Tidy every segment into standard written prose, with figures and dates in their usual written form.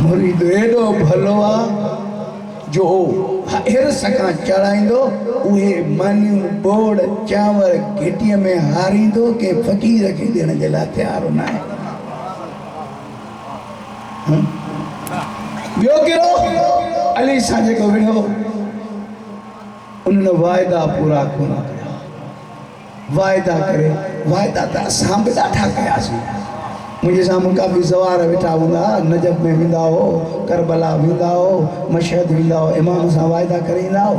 मुरीद एडो भलो आ जो हेर सका चढ़ाईंदो उहे मानियूं बोड़ चांवर घिटीअ में हारींदो के फ़कीर खे ॾियण जे लाइ तयारु न आहे। ॿियो कहिड़ो अली सां जेको विढ़ो उन्हनि वाइदा पूरा कोन कया। वाइदा करे वाइदा त असां बि ॾाढा कयासीं। मुझे सामने काफ़ी सवार वेठा हूंदा, नजब में वेंदा हो, करबला वेंदा हो, मशहद वेंदा हो, इमाम सां वाइदा करे ईंदा हो।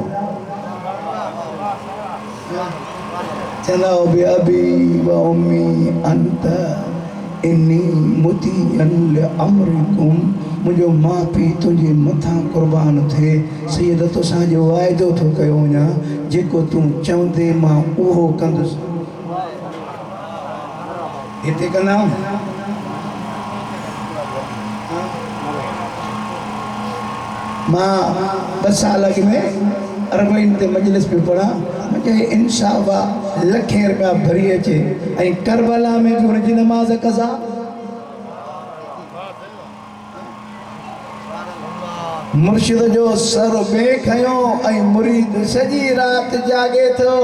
चवंदा हो बि अबी व उम्मी अंत इन्नी मुतीअन लिअम्रिकुम, मुंहिंजो माउ पीउ तुंहिंजे मथां क़ुर्बान थिए। सैयद तोसां जो वाइदो थो कयो वञा, जेको तूं चवंदे मां उहो कंदुसि। हिते कंदा मां 2 साल अॻु में अरबईन ते मजलिस पे पढ़ा। मुझे इंशाअल्लाह लखें रुपया भरी अचे ऐं करबला में बि हुनजी नमाज़ कज़ा। मुर्शिद जो सर बे खयो ऐं मुरीद सॼी रात जागे थो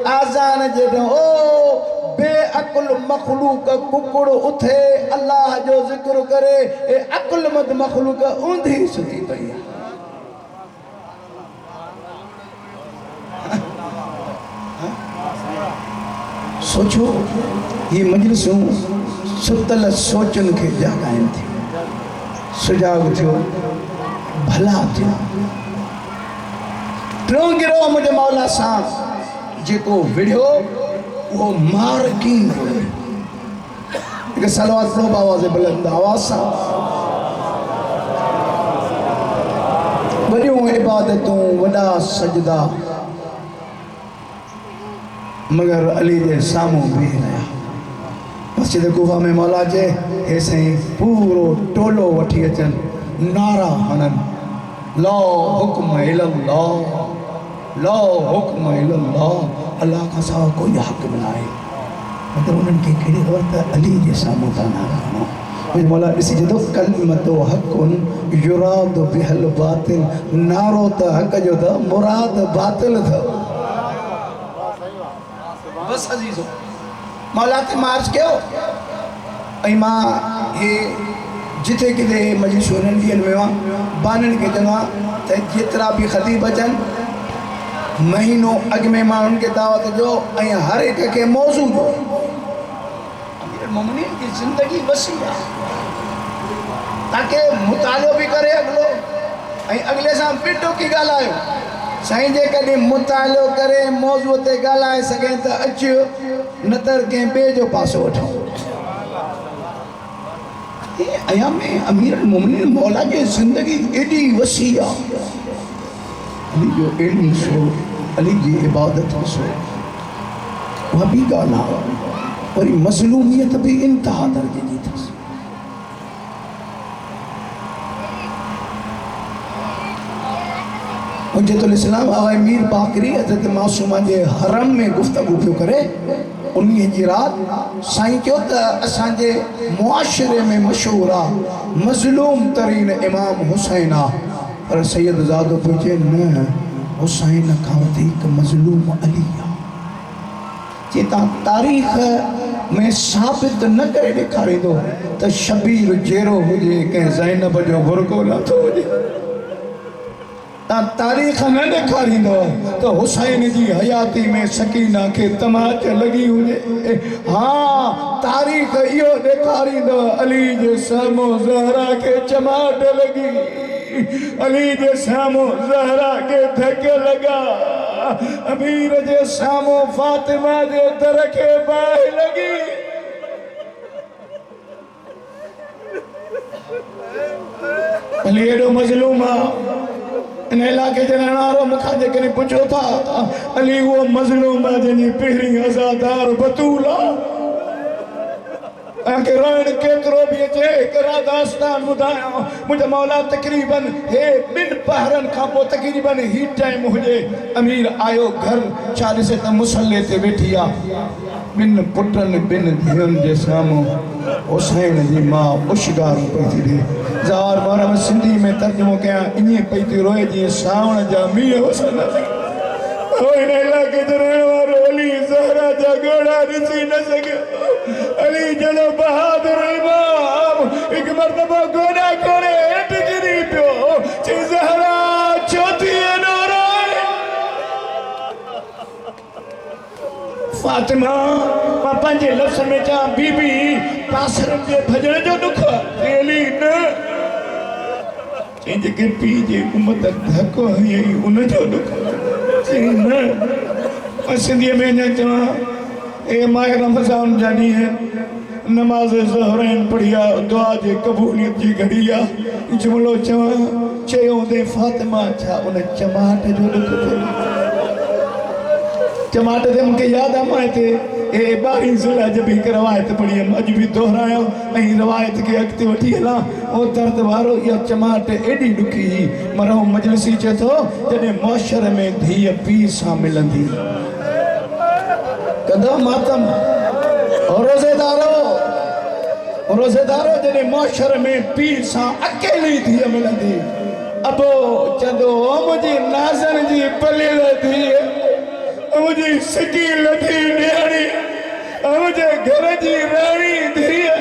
आज़ान जॾहिं ओ बेअकुल मखलूक कुकुड़ उथे अल्लाह जो ज़िक्र करे ए अकुलमंद मखलूक ऊंधी सुती पई आहे। सोचो ये मजलिसूं सुतल सोचन के जागाइन थी, सुजाग थियो, भला थियो। टियों गिरोह मुझे मौला सां जेको विढ़ियो वो मारकी एक सलवात पढ़ो आवाज़ बुलंद आवाज़ सां। वॾियूं इबादतूं वॾा सजदा मगर अली जे साम्हूं बीह रहिया। मस्जिद कूफा में मौला जे हे साईं पूरो टोलो वठी अचनि, नारा हणनि ला हुक्म इल्लल्लाह, ला हुक्म इल्लल्लाह, अल्लाह खां सवा कोई हक़ न आहे। मगर उन्हनि खे कहिड़ी ख़बर त अली जे साम्हूं था नारा हणो। मुंहिंजो मौला ॾिसी जदो कलमतो हक़ुन युराद बिहल बातिल, नारो त हक़ जो त मुराद बातिल अथव। बस अजीजो मौला ते मार्च कयो ऐं मां हे जिथे किथे मजलिसूं उन्हनि ॾींहंनि में हुआ बाननि खे चवंदो आहे त जेतिरा बि ख़तीब अचनि महीनो अॻु में माण्हुनि खे दावत ॾियो ऐं हर हिक खे मौज़ू ॾियो। मोमिनीन जी ज़िंदगी वसी आहे ताकी मुतालो बि करे अॻिलो ऐं अॻिले सां बि टोकी ॻाल्हायो। साईं जे कॾहिं मुतालो करे मौज़ूअ ते ॻाल्हाए सघे त अचो, न त कंहिं ॿिए जो पासो वठो। अया में अमीर मोमिनीन मौला जी ज़िंदगी एॾी वसी आहे। अली जो इल्म सो, अली जी इबादत सो, उहा बि ॻाल्हि आहे। वरी मज़लूमियत भी इंतहा दर्जे जी अथसि। हुज्जतुल इस्लाम आगा मीर बाकरी हज़रत मासूमा जे हरम में गुफ्तगू पियो करे। उन्हीं जी रात साईं चयो त असांजे मुआशरे में मशहूर आहे मज़लूम तरीन इमाम हुसैन आहे, पर सैयद ज़ादो पियो चए न हुसैन खां वधीक मज़लूम अली आहे। जे तव्हां तारीख़ में साबित न करे ॾेखारींदो त शबीर जहिड़ो हुजे कंहिं ज़ैनब जो बुरको नथो हुजे। तव्हां तारीख़ न ॾेखारींदो त हुसैन जी हयाती में सकीना खे तमाच लॻी हुजे। हाँ तारीख़ इहो ॾेखारींदो अली जे साम्हूं ज़हरा खे चमाट लॻी, अली जे साम्हूं ज़हरा खे धक लॻा, अमीर जे साम्हूं फातिमा जे दर खे बाहि लॻी। अली एॾो मज़लूम आहे। इन इलाके जे रहण वारो मूंखां जेकॾहिं पुछो था अली उहो मज़लूम आहे जंहिंजी पहिरीं अज़ादार बतूल आहे। तव्हांखे रोइण केतिरो बि अचे हिकिड़ा दास्तान ॿुधायां। मुंहिंजा मौला तक़रीबन हे 2 पहरनि खां पोइ तक़रीबन ही टाइम हुजे अमीर आयो घर छा ॾिसे त मुसले ते वेठी आहे 2 पुटनि 2 धीअनि जे साम्हूं हुसैन जी मां उशगार पई थी ॾे। ज़ार बार सिंधी में तर्जुमो कया इन्हीं पई थी रोए जी सावण जा मींह वसंदा ओ इन इलाके च रहण वारो अली ज़हरा जा घोड़ा ॾिसी न सघियो अली जड़ो बहादुर इमाम हिकु मरतबा घोड़ा कोड़े हेठि किरी पियो चई ज़हरा छो थी एॾो रोए फातिमा मां पंहिंजे लफ़्ज़ में चवां बीबी पासरनि जे भॼण जो ॾुख अली न चई जेके पीउ जे उमत धको हयई उनजो ॾुख चई न मां सिंधीअ में अञा चवां ए माह रमज़ान जा ॾींहं नमाज़ ज़ोहरैन पढ़ी आहे दुआ जे क़बूलियत जी घड़ी आहे जुमिलो चवां चयो हूंदे फातिमा छा उन चमाट जो ॾुख थियो चमाट ते मूंखे यादि आहे मां हिते 12 ज़ुल्हज बि हिकु रवायत पढ़ी हुयमि अॼु बि दोहरायो ऐं रवायत खे अॻिते वठी हलां ओ दर्द वारो इहा चमाट एॾी ॾुखी मरहूम मजलिसी चए थो जॾहिं मुआशर में धीअ पीउ सां मिलंदी कंदो मातम रोज़ेदारो जॾहिं मुआशर में पीउ सां अकेली धीअ मिलंदी अबो चंदो मुंहिंजी नाज़न जी पलियल धीअ मुझे सकील थी न्याणी मुझे घर जी रानी धीअ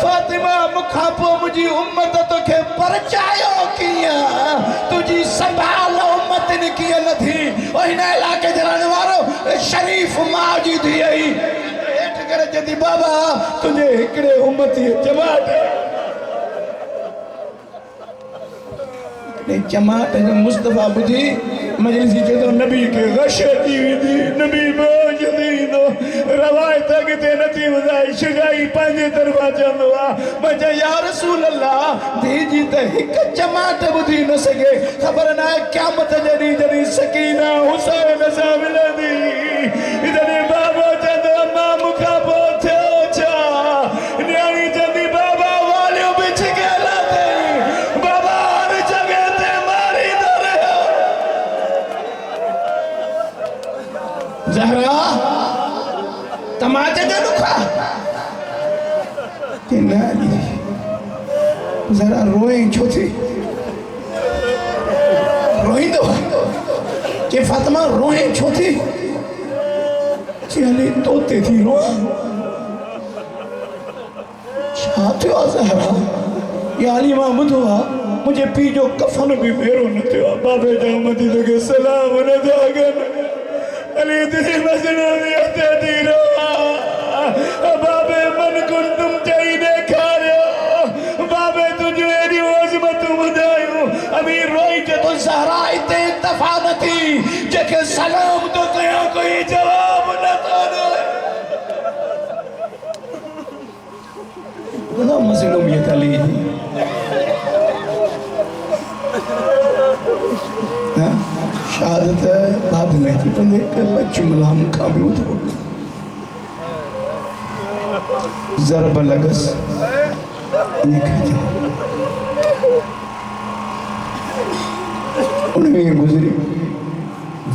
फातिमा मुखां पोइ मुंहिंजी उम्मत तोखे परचायो कीअं तुंहिंजी संभाल उम्मतनि कीअं न थी हिन इलाइक़े जे रहण वारो शरीफ़ माउ जी धीअ ई हेठि करे चवंदी बाबा तुंहिंजे हिकिड़े उम्मतीअ चमाट चमाट जो मुस्तफ़ा ॿुधी मजलिसी चए थो नबी खे गश अची वेंदी नबी मौज ॾींदो रवायत अॻिते नथी ॿुधाई शुजाई पंहिंजे तरफ़ां चवंदो आहे मां चयो या रसूल अल्लाह धीउ जी त हिकु चमाट ॿुधी न सघे ख़बर न आहे क़यामत जॾहिं जॾहिं सकीना हुसैन सां मिलंदी जॾहिं बाबा चवंदो मां मूंखां पोइ थियो छा न्याणी चवंदी बाबा वालियूं बि छिकियल अथई बाबा हर जॻह ते मारींदो रहियो ज़हरा तमाचे जो ॾुख आहे न ज़रा रोए छो थी रोईंदो के फातिमा रोए छो थी चली तोते थी रो छा थियो आहे ज़हरा या अली मां ॿुधो आहे मुंहिंजे पीउ जो कफ़न बि भेरो न थियो आहे बाबे जा उम्मती तोखे सलाम न था कनि अली तुझे मसना में अते थी रो बाबे मन कुन तुम चई ॾेखारियो बाबे तुंहिंजूं एॾियूं अज़मतूं ॿुधायूं अमीर रोई चए थो ज़हरा हिते इत्तफ़ा न थी जेके सलाम थो कयां कोई जवाब नथो ॾे मज़लूमियत अली शहादत बाद में थी पंदे जुमला मूंखां बि ॿुधो ज़रब लॻस उनमें गुज़री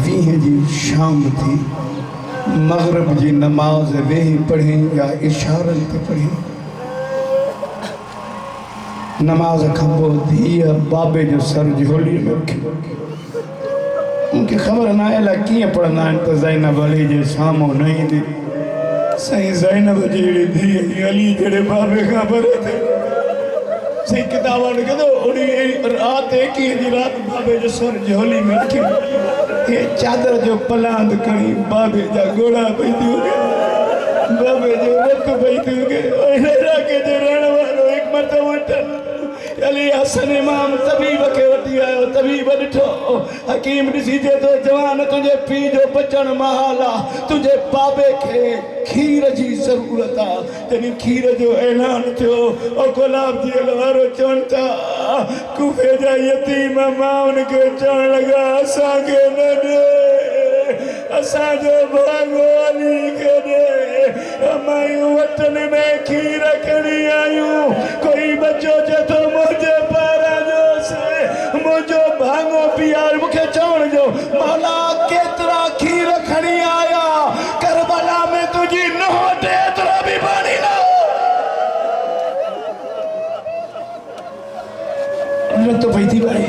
20 जी शाम थी मग़रिब जी नमाज़ वेही पढ़ी या इशारनि ते पढ़ी नमाज़ खां पोइ धीअ बाबे जो सर झोली में रखी मूंखे ख़बर न आहे अलाए कीअं पढ़ंदा आहिनि त ज़ैनब अली जे साम्हूं न ईंदी साईं ज़ैनब जी अहिड़ी धीअ अली जहिड़े बाबे खां परे ते साईं किताब लिखंदो उन राति 21 जी राति बाबे जो सर झोली में रखी हे चादर जो पलांद खणी बाबे जा घोड़ा पई थी उगे बाबे जो रख पई थी उगे हिन इलाइक़े जो रहण वारो हिकु मरतबो वठल अली हसन इमाम तबीब के वठी आयो तबीब ॾिठो हकीम ॾिसी चए थो जवान तुंहिंजे पीउ जो बचण महाल आहे तुंहिंजे बाबे खे खीर जी ज़रूरत आहे जॾहिं खीर जो ऐलान थियो ओ गुलाब जी वारो चवनि था कूफे जा यतीम माउनि खे चवण लॻा असांखे न ॾे असांजो भाॻो अली खे ॾे मायूं वतन में खीर खणी आयूं कोई बच्चो चए थो मुंहिंजे पारां जो मुंहिंजो भाङो पीआर मूंखे चवण जो मौला केतिरा खीर खणी आया करबला में तुंहिंजी नुंहुं वटि एतिरो बि पाणी न में तो वही थी भाई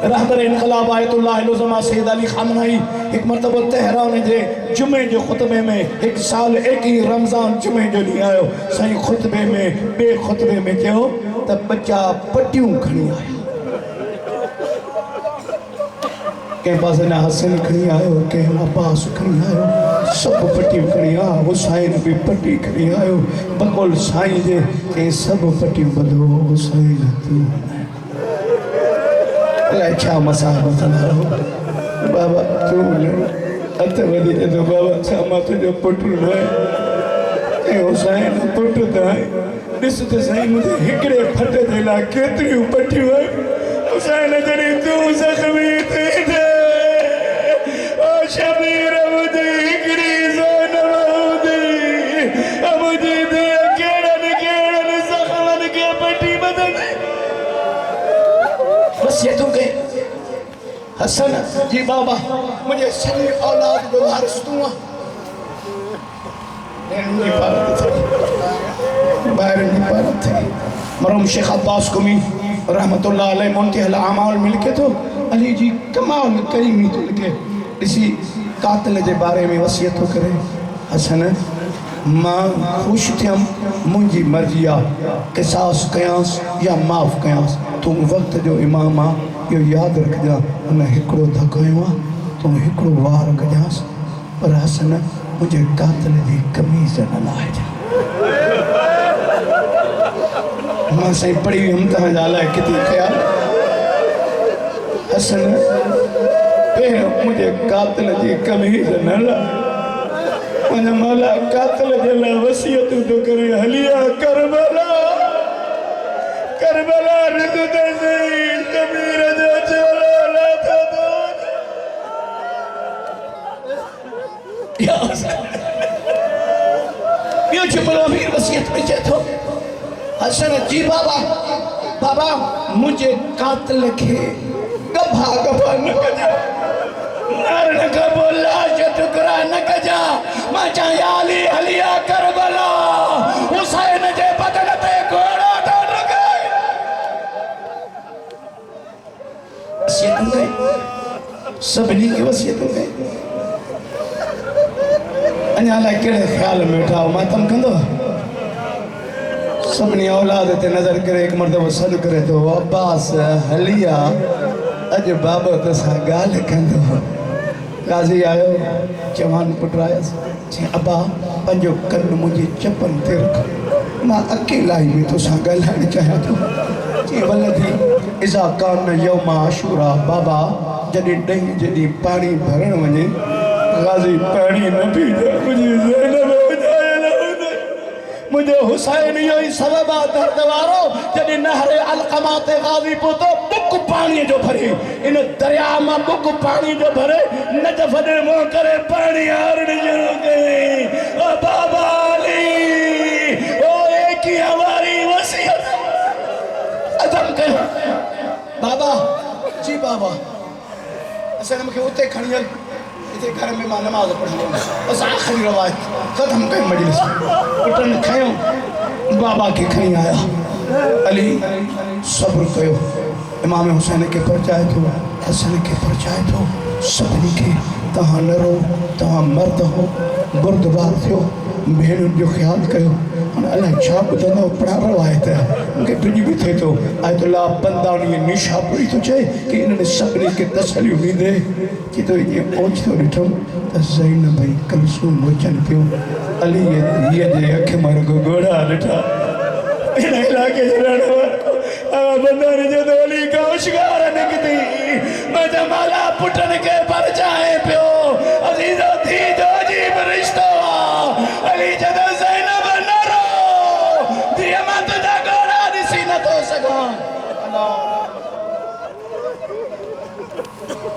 रहबर इनकलाब आयतुल्लाह इल्ज़मा सैयद अली खामनाई एक मरतबा तेहरान जे जुमे जो खुतबे में एक साल एक ही रमज़ान जुमे जो ॾींहुं आयो साईं खुतबे में बे खुतबे में चयो त बच्चा पटियूं खणी आया कंहिं पासे ना हसन खणी आयो कंहिं अब्बास खणी आयो सब पटियूं खणी आ हुसैन भी पटी खणी आयो बकोल साईं जे कंहिं सब पटियूं बंधो हुसैन तू अच्छा मसालो बाबा तू अत वधी जो बाबा छा तुझो पुटु है हुसैन पुटु त ॾिस त साईं मुंहिंजे हिकिड़े फट जे लाइ केतिरियूं पटियूं आहिनि हुसैन जॾहिं तूं ज़ख़्मी थी ओ शबीर मुंहिंजी हिकिड़ी ज़ोन हूंदी मुंहिंजी धीअ कहिड़नि कहिड़नि ज़ख़्मनि खे पटी बदंदी वसियतूं कई हसन जी बाबा मुझे सॼी औलाद जो वारिस तूं मरहूम शेख अब्बास कुमी रहमतुल्लाह अलैह मुंतहिल आमाल में लिखे तो अली जी कमाल करीमी तो लिखे ॾिसी कातिल जे बारे में वसियत थो करे हसन मां ख़ुशि थियमि मुंहिंजी मर्ज़ी आहे क़िसास कयांसि या माफ़ कयांसि तूं वक़्त जो इमाम आहे इहो यादि रखजांइ हुन हिकिड़ो धकायो आहे तूं हिकिड़ो वार कजांसि पर हसन मुंहिंजे कातिल जी कमीज़ न लाहिजांइ मां साईं पढ़ी वियुमि तव्हांजा लाइ किथे ख़्यालु हसन पहिरियों मुंहिंजे कातिल जी कमीज़ न लाहि मुंहिंजा मौला कातिल जे लाइ वसियतूं थो करे हलिया करबला करबला रिद ते सही कबीर जो चोला लाथा दो या ॿियो जुमिलो बि वसियत में चए थो हसन जी बाबा बाबा मुंहिंजे कातिल खे गभा गभा न कजा न कबो लाश टुकड़ा न कजा मां चाहियां अली हलिया करबला हुसैन जे बदन ते घोड़ा तो लगे वसियतूं कई सभिनी खे वसियतूं कई अञा लाइ कहिड़े ख़्याल में वेठा मां तम कंदो सभिनी औलाद ते नज़र करे हिकु मरतबो सॾु करे थो अब्बास हलिया अॼु बाबत सां ॻाल्हि कंदो गाज़ी आयो जवान पुट आयसि चई अबा पंहिंजो कनु मुंहिंजी चपन ते रख मां अकेला ई में तोसां ॻाल्हाइणु चाहियां थो चई वलदी इज़ा कान यौम आशूरा बाबा जॾहिं ॾहीं जॾहिं पाणी भरणु वञे गाज़ी पाणी न पीजा मुंहिंजी ज़ैनब ॿुधायल हूंदई मुंहिंजो हुसैन इहो ई सबबु आहे दर्द वारो जॾहिं नहर अलक़मा ते गाज़ी पहुतो बुक पाणीअ जो भरे इन दरिया मां बुक पाणी जो भरे नजफ़ ॾे मुंहुं करे पाणी हारणु शुरू कयईं ओ बाबा अली ओ एक ही हमारी वसीयत अदम कयो बाबा जी बाबा असां मूंखे उते खणी हल इते घर में मां नमाज़ पढ़ंदो बस आख़िरी रवायत ख़त्म कई मजलिस पुटनि खयो बाबा खे खणी आया अली सब्र कयो इमाम हुसैन के परचाए थो हसन के परचाए थो सभिनी खे तव्हां न रो तव्हां मर्द हो गुरुद्वार थियो भेणुनि जो ख़्यालु कयो हाणे अलाए छा ॿुधंदो पढ़ा रवायत मूंखे तुंहिंजी बि थिए थो आयतुल्लाह बंदानी निशापुरी थो चए की इन्हनि सभिनी खे तसलियूं ॾींदे कि तो जीअं पहुचंदो ॾिठुमि त ज़ैनब भई कलसूम वचन पियो अलीअ धीअ जे अखि मां रुॻो ॻोढ़ा ॾिठा इन इलाइक़े जे रहण वारो बंदानी जो त अली खां होशियार निकिती मुंहिंजा माला पुटनि खे परचाए पियो अज़ीज़ो थी जो अजीब रिश्तो आहे अली जॾहिं ज़ैनब न रो धीअ मां तुंहिंजा ॻोढ़ा ॾिसी नथो सघां